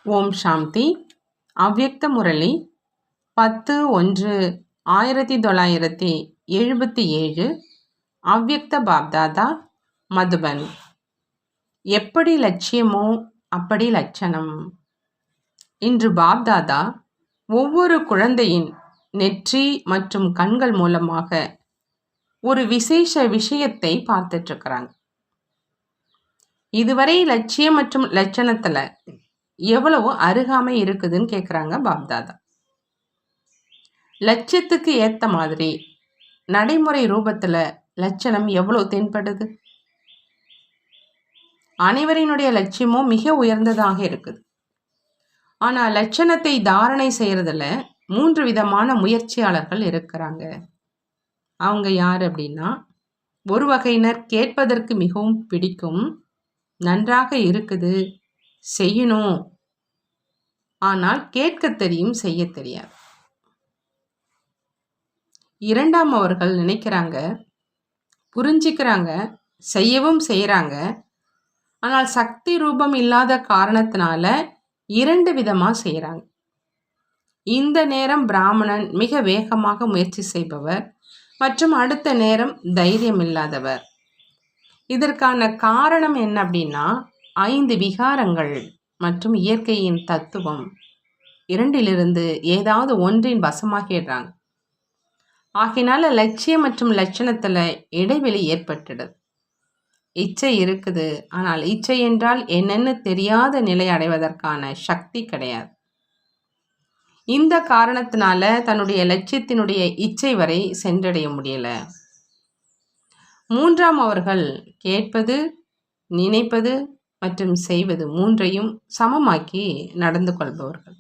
ஓம் சாந்தி. அவ்யக்த முரளி 10-1-1977. அவ்யக்த பாப்தாதா, மதுபன். எப்படி லட்சியமோ அப்படி லட்சணம். இன்று பாப்தாதா ஒவ்வொரு குழந்தையின் நெற்றி மற்றும் கண்கள் மூலமாக ஒரு விசேஷ விஷயத்தை பார்த்துட்டு இருக்கிறாங்க. இதுவரை லட்சியம் மற்றும் லட்சணத்துல எவ்வளவு அருகாமை இருக்குதுன்னு கேட்குறாங்க பாப்தாதா. லட்சியத்துக்கு ஏத்த மாதிரி நடைமுறை ரூபத்துல லட்சணம் எவ்வளவு தென்படுது. அனைவரினுடைய லட்சியமும் மிக உயர்ந்ததாக இருக்குது. ஆனா லட்சணத்தை தாரணை செய்யறதுல 3 விதமான முயற்சியாளர்கள் இருக்கிறாங்க. அவங்க யார் அப்படின்னா, ஒரு வகையினர் கேட்பதற்கு மிகவும் பிடிக்கும், நன்றாக இருக்குது, செய்யணும், ஆனால் கேட்க தெரியும், செய்ய தெரியாது. இரண்டாம் அவர்கள் நினைக்கிறாங்க, புரிஞ்சிக்கிறாங்க, செய்யவும் செய்யறாங்க, ஆனால் சக்தி ரூபம் இல்லாத காரணத்தினால 2 விதமா செய்யறாங்க. இந்த நேரம் பிராமணன் மிக வேகமாக முயற்சி செய்பவர் மற்றும் அடுத்த நேரம் தைரியம் இல்லாதவர். இதற்கான காரணம் என்ன அப்படின்னா, 5 விகாரங்கள் மற்றும் இயற்கையின் தத்துவம் இரண்டிலிருந்து ஏதாவது ஒன்றின் வசமாகிடுறாங்க. ஆகினால லட்சியம் மற்றும் லட்சணத்துல இடைவெளி ஏற்பட்டுடுது. இச்சை இருக்குது, ஆனால் இச்சை என்றால் என்னன்னு தெரியாத நிலை அடைவதற்கான சக்தி கிடையாது. இந்த காரணத்தினால தன்னுடைய லட்சியத்தினுடைய இச்சை வரை சென்றடைய முடியல. மூன்றாம் அவர்கள் கேட்பது, நினைப்பது மற்றும் செய்வது 3ஐயும் சமமாக்கி நடந்து கொள்பவர்கள்.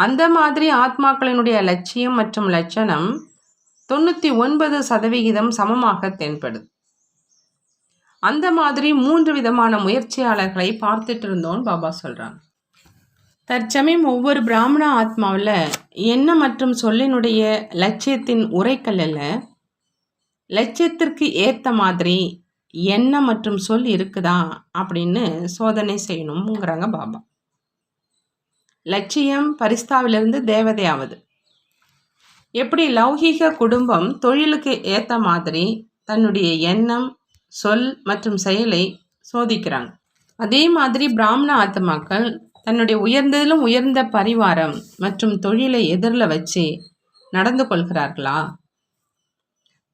அந்த மாதிரி ஆத்மாக்களினுடைய லட்சியம் மற்றும் லட்சணம் 99% சமமாக தென்படுது. அந்த மாதிரி 3 விதமான முயற்சியாளர்களை பார்த்துட்டு இருந்தோம் பாபா சொல்றாங்க. தற்சமயம் ஒவ்வொரு பிராமண ஆத்மாவில் எண்ணம் மற்றும் சொல்லினுடைய லட்சியத்தின் உரைக்கல்ல லட்சியத்திற்கு ஏற்ற மாதிரி எண்ணம் மற்றும் சொல் இருக்குதா அப்படின்னு சோதனை செய்யணும்ங்கிறாங்க பாபா. லட்சியம் பரிஸ்தாவிலிருந்து தேவதையாவது. எப்படி லௌகீக குடும்பம் தொழிலுக்கு ஏற்ற மாதிரி தன்னுடைய எண்ணம், சொல் மற்றும் செயலை சோதிக்கிறாங்க. அதே மாதிரி பிராமண ஆத்மாக்கள் தன்னுடைய உயர்ந்ததிலும் உயர்ந்த பரிவாரம் மற்றும் தொழிலை எதிரில் வச்சு நடந்து கொள்கிறார்களா?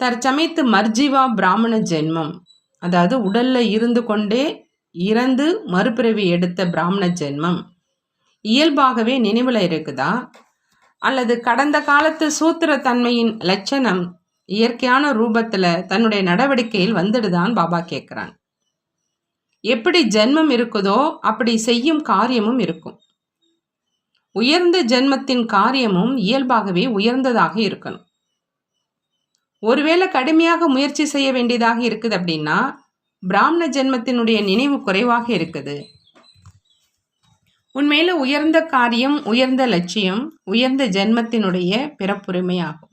தற்சமயத்து மர்ஜீவா பிராமண ஜென்மம், அதாவது உடல்ல இருந்து கொண்டே இறந்து மறுபிறவி எடுத்த பிராமண ஜென்மம் இயல்பாகவே நினைவுல இருக்குதா, அல்லது கடந்த காலத்து சூத்திர தன்மையின் லட்சணம் இயற்கையான ரூபத்துல தன்னுடைய நடவடிக்கையில் வந்துடுதான் பாபா கேட்கிறாங்க. எப்படி ஜென்மம் இருக்குதோ அப்படி செய்யும் காரியமும் இருக்கும். உயர்ந்த ஜென்மத்தின் காரியமும் இயல்பாகவே உயர்ந்ததாக இருக்கணும். ஒருவேளை கடுமையாக முயற்சி செய்ய வேண்டியதாக இருக்குது அப்படின்னா பிராமண ஜென்மத்தினுடைய நினைவு குறைவாக இருக்குது. உண்மையில உயர்ந்த காரியம், உயர்ந்த லட்சியம் உயர்ந்த ஜென்மத்தினுடைய பிறப்புரிமையாகும்.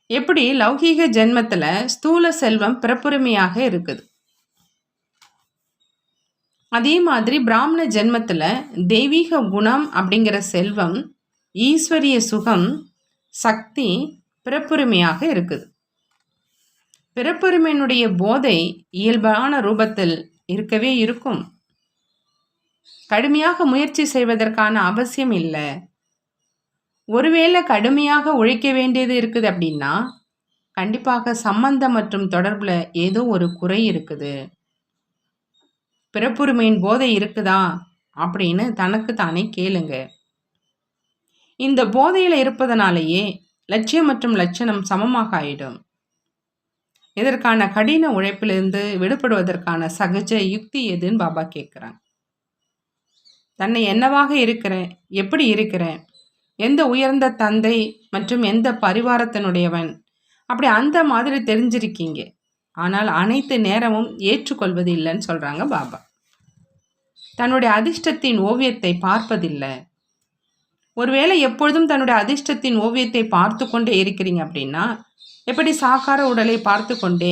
எப்படி லௌகீக ஜென்மத்துல ஸ்தூல செல்வம் பிறப்புரிமையாக இருக்குது, அதே மாதிரி பிராமண ஜென்மத்துல தெய்வீக குணம் அப்படிங்கிற செல்வம், ஈஸ்வரிய சுகம், சக்தி பிறப்புரிமையாக இருக்குது. பிறப்புரிமையினுடைய போதை இயல்பான ரூபத்தில் இருக்கவே இருக்கும். கடுமையாக முயற்சி செய்வதற்கான அவசியம் இல்லை. ஒருவேளை கடுமையாக உழைக்க வேண்டியது இருக்குது அப்படின்னா கண்டிப்பாக சம்பந்தம் மற்றும் தொடர்புல ஏதோ ஒரு குறை இருக்குது. பிறப்புரிமையின் போதை இருக்குதா அப்படின்னு தனக்கு தானே கேளுங்க. இந்த போதையில இருப்பதனாலேயே லட்சியம் மற்றும் லட்சணம் சமமாக ஆயிடும். இதற்கான கடின உழைப்பிலிருந்து விடுபடுவதற்கான சகஜ யுக்தி எதுன்னு பாபா கேட்குறாங்க. தன்னை என்னவாக இருக்கிறேன், எப்படி இருக்கிறேன், எந்த உயர்ந்த தந்தை மற்றும் எந்த பரிவாரத்தினுடையவன், அப்படி அந்த மாதிரி தெரிஞ்சிருக்கீங்க. ஆனால் அனைத்து நேரமும் ஏற்றுக்கொள்வது இல்லைன்னு சொல்றாங்க பாபா. தன்னுடைய அதிர்ஷ்டத்தின் ஓவியத்தை பார்ப்பதில்லை. ஒருவேளை எப்பொழுதும் தன்னுடைய அதிர்ஷ்டத்தின் ஓவியத்தை பார்த்து கொண்டே இருக்கிறீங்க அப்படின்னா எப்படி சாக்கார உடலை பார்த்து கொண்டே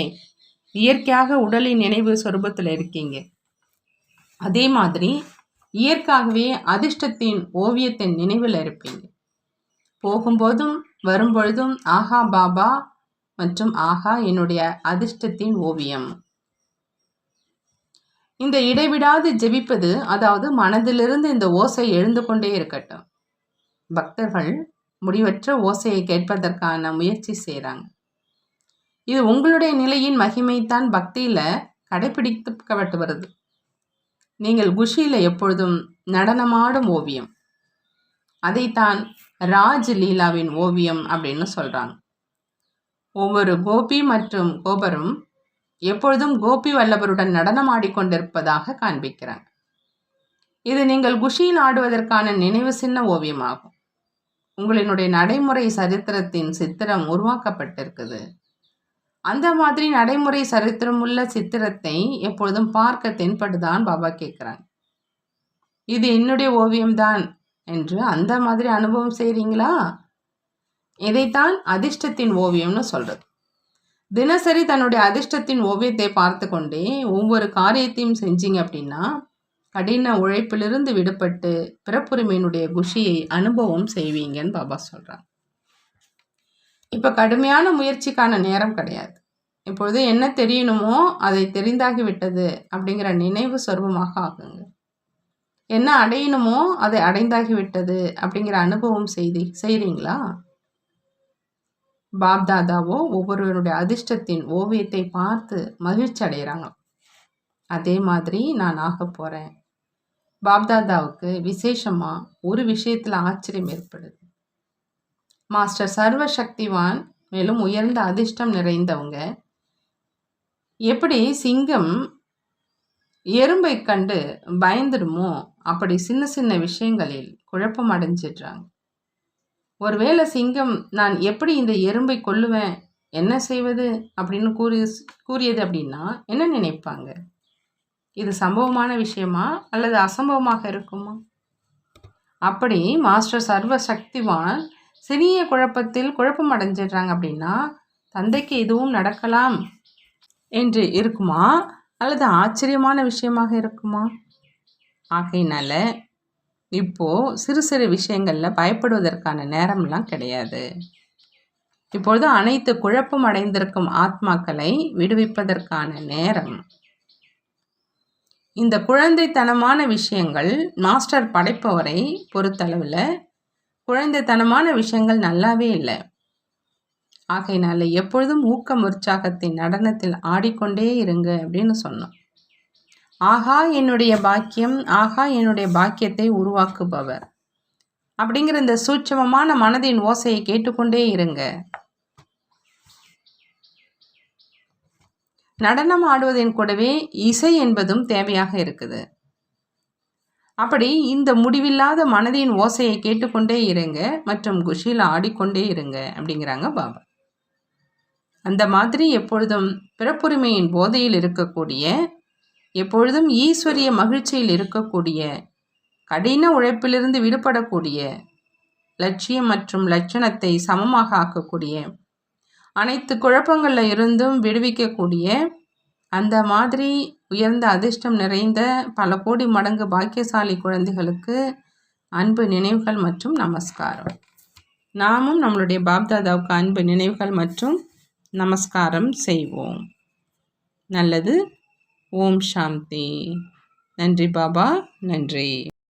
இயற்கையாக உடலின் நினைவு சொரூபத்தில் இருக்கீங்க. அதே மாதிரி இயற்கையாகவே அதிர்ஷ்டத்தின் ஓவியத்தின் நினைவில் இருப்பீங்க. போகும்போதும் வரும்பொழுதும் ஆஹா பாபா மற்றும் ஆஹா என்னுடைய அதிர்ஷ்டத்தின் ஓவியம். இந்த இடைவிடாது ஜெபிப்பது, அதாவது மனதிலிருந்து இந்த ஓசை எழுந்து கொண்டே இருக்கட்டும். பக்தர்கள் முடிவற்ற ஓசையை கேட்பதற்கான முயற்சி செய்கிறாங்க. இது உங்களுடைய நிலையின் மகிமைத்தான் பக்தியில் கடைபிடிக்கப்பட்டு வருது. நீங்கள் குஷியில் எப்பொழுதும் நடனமாடும் ஓவியம், அதைத்தான் ராஜ் லீலாவின் ஓவியம் அப்படின்னு சொல்கிறாங்க. ஒவ்வொரு கோபி மற்றும் கோபரும் எப்பொழுதும் கோபி வல்லவருடன் நடனம் ஆடிக்கொண்டிருப்பதாக காண்பிக்கிறாங்க. இது நீங்கள் குஷியில் ஆடுவதற்கான நினைவு சின்ன ஓவியமாகும். உங்களினுடைய நடைமுறை சரித்திரத்தின் சித்திரம் உருவாக்கப்பட்டிருக்குது. அந்த மாதிரி நடைமுறை சரித்திரம் உள்ள சித்திரத்தை எப்பொழுதும் பார்க்க தென்படுதான் பாபா கேட்குறாங்க. இது என்னுடைய ஓவியம்தான் என்று அந்த மாதிரி அனுபவம் செய்கிறீங்களா? இதைத்தான் அதிர்ஷ்டத்தின் ஓவியம்னு சொல்கிறது. தினசரி தன்னுடைய அதிர்ஷ்டத்தின் ஓவியத்தை பார்த்து கொண்டே ஒவ்வொரு காரியத்தையும் செஞ்சீங்க அப்படின்னா கடின உழைப்பிலிருந்து விடுபட்டு பிறப்புரிமையினுடைய குஷியை அனுபவம் செய்வீங்கன்னு பாபா சொல்கிறாங்க. இப்போ கடுமையான முயற்சிக்கான நேரம் கிடையாது. இப்பொழுது என்ன தெரியணுமோ அதை தெரிந்தாகி விட்டது அப்படிங்கிற நினைவு சொர்வமாக ஆகுங்க. என்ன அடையணுமோ அதை அடைந்தாகி விட்டது அப்படிங்கிற அனுபவம் செய்கிறீங்களா? பாப்தாதாவோ ஒவ்வொருவருடைய அதிர்ஷ்டத்தின் ஓவியத்தை பார்த்து மகிழ்ச்சி அடைகிறாங்க. அதே மாதிரி நான் ஆக போகிறேன். பாப்தாதாவுக்கு விசேஷமாக ஒரு விஷயத்தில் ஆச்சரியம் ஏற்படுது. மாஸ்டர் சர்வ சக்திவான் மேலும் உயர்ந்த அதிர்ஷ்டம் நிறைந்தவங்க எப்படி சிங்கம் எறும்பை கண்டு பயந்துடுமோ அப்படி சின்ன சின்ன விஷயங்களில் குழப்பம் அடைஞ்சிடுறாங்க. ஒருவேளை சிங்கம் நான் எப்படி இந்த எறும்பை கொல்லுவேன், என்ன செய்வது அப்படின்னு கூறியது அப்படின்னா என்ன நினைப்பாங்க? இது சம்பவமான விஷயமா அல்லது அசம்பவமாக இருக்குமா? அப்படி மாஸ்டர் சர்வ சக்திவான் சிறிய குழப்பத்தில் குழப்பம் அடைஞ்சிடுறாங்க அப்படின்னா தந்தைக்கு எதுவும் நடக்கலாம் என்று இருக்குமா அல்லது ஆச்சரியமான விஷயமாக இருக்குமா? ஆகையினால இப்போது சிறு சிறு விஷயங்களில் பயப்படுவதற்கான நேரம்லாம் கிடையாது. இப்பொழுது அனைத்து குழப்பம் அடைந்திருக்கும் ஆத்மாக்களை விடுவிப்பதற்கான நேரம். இந்த குழந்தைத்தனமான விஷயங்கள் மாஸ்டர் படைப்பவரை பொறுத்தளவில் குழந்தைத்தனமான விஷயங்கள் நல்லாவே இல்லை. ஆகையினால எப்பொழுதும் ஊக்கம் உற்சாகத்தின் நடனத்தில் ஆடிக்கொண்டே இருங்க அப்படின்னு சொன்னோம். ஆஹா என்னுடைய பாக்கியம், ஆஹா என்னுடைய பாக்கியத்தை உருவாக்குபவர் அப்படிங்கிற இந்த சூட்சமமான மனதின் ஓசையை கேட்டுக்கொண்டே இருங்க. நடனம் ஆடுவதின் கூடவே இசை என்பதும் தேவையாக இருக்குது. அப்படி இந்த முடிவில்லாத மனதின் ஓசையை கேட்டுக்கொண்டே இருங்க மற்றும் குஷியில் ஆடிக்கொண்டே இருங்க அப்படிங்கிறாங்க பாபா. அந்த மாதிரி எப்பொழுதும் பிறப்புரிமையின் போதையில் இருக்கக்கூடிய, எப்பொழுதும் ஈஸ்வரிய மகிழ்ச்சியில் இருக்கக்கூடிய, கடின உழைப்பிலிருந்து விடுபடக்கூடிய, லட்சியம் மற்றும் லட்சணத்தை சமமாக ஆக்கக்கூடிய, அனைத்து குழப்பங்களில் இருந்தும் விடுவிக்கக்கூடிய அந்த மாதிரி உயர்ந்த அதிர்ஷ்டம் நிறைந்த பல கோடி மடங்கு பாக்கியசாலி குழந்தைகளுக்கு அன்பு நினைவுகள் மற்றும் நமஸ்காரம். நாமும் நம்மளுடைய பாப்தாதாவுக்கு அன்பு நினைவுகள் மற்றும் நமஸ்காரம் செய்வோம். நல்லது. ஓம் சாந்தி. நன்றி பாபா, நன்றி.